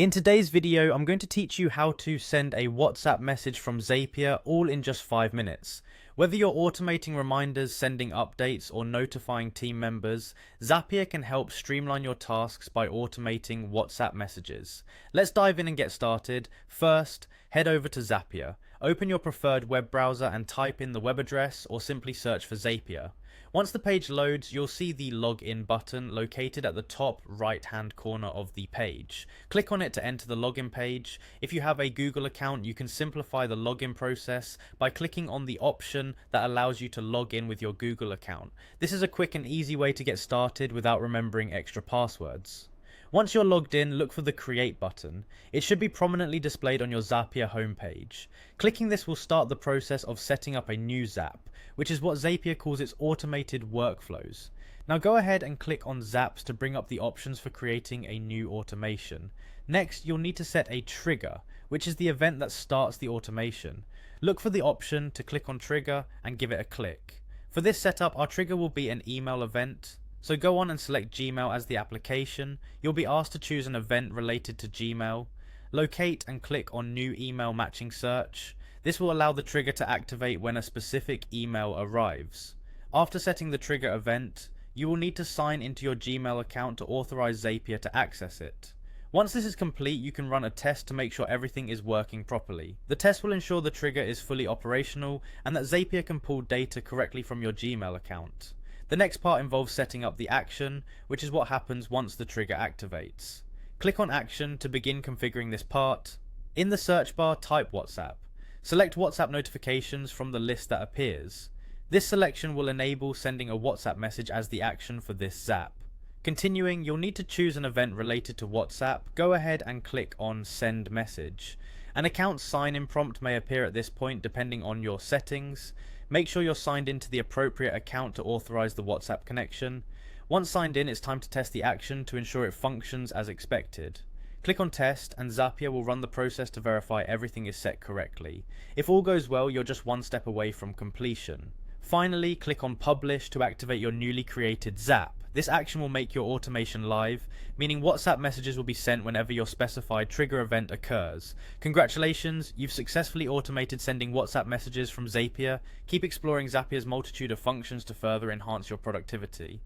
In today's video, I'm going to teach you how to send a WhatsApp message from Zapier all in just 5 minutes. Whether you're automating reminders, sending updates, or notifying team members, Zapier can help streamline your tasks by automating WhatsApp messages. Let's dive in and get started. First, head over to Zapier. Open your preferred web browser and type in the web address or simply search for Zapier. Once the page loads, you'll see the login button located at the top right hand corner of the page. Click on it to enter the login page. If you have a Google account, you can simplify the login process by clicking on the option that allows you to log in with your Google account. This is a quick and easy way to get started without remembering extra passwords. Once you're logged in, look for the Create button. It should be prominently displayed on your Zapier homepage. Clicking this will start the process of setting up a new Zap, which is what Zapier calls its automated workflows. Now go ahead and click on Zaps to bring up the options for creating a new automation. Next, you'll need to set a trigger, which is the event that starts the automation. Look for the option to click on Trigger and give it a click. For this setup, our trigger will be an email event. So go on and select Gmail as the application. You'll be asked to choose an event related to Gmail. Locate and click on New Email Matching Search. This will allow the trigger to activate when a specific email arrives. After setting the trigger event, you will need to sign into your Gmail account to authorize Zapier to access it. Once this is complete, you can run a test to make sure everything is working properly. The test will ensure the trigger is fully operational and that Zapier can pull data correctly from your Gmail account. The next part involves setting up the action, which is what happens once the trigger activates. Click on Action to begin configuring this part. In the search bar, type WhatsApp. Select WhatsApp notifications from the list that appears. This selection will enable sending a WhatsApp message as the action for this Zap. Continuing, you'll need to choose an event related to WhatsApp. Go ahead and click on Send Message. An account sign-in prompt may appear at this point depending on your settings. Make sure you're signed into the appropriate account to authorize the WhatsApp connection. Once signed in, it's time to test the action to ensure it functions as expected. Click on Test and Zapier will run the process to verify everything is set correctly. If all goes well, you're just one step away from completion. Finally, click on Publish to activate your newly created Zap. This action will make your automation live, meaning WhatsApp messages will be sent whenever your specified trigger event occurs. Congratulations, you've successfully automated sending WhatsApp messages from Zapier. Keep exploring Zapier's multitude of functions to further enhance your productivity.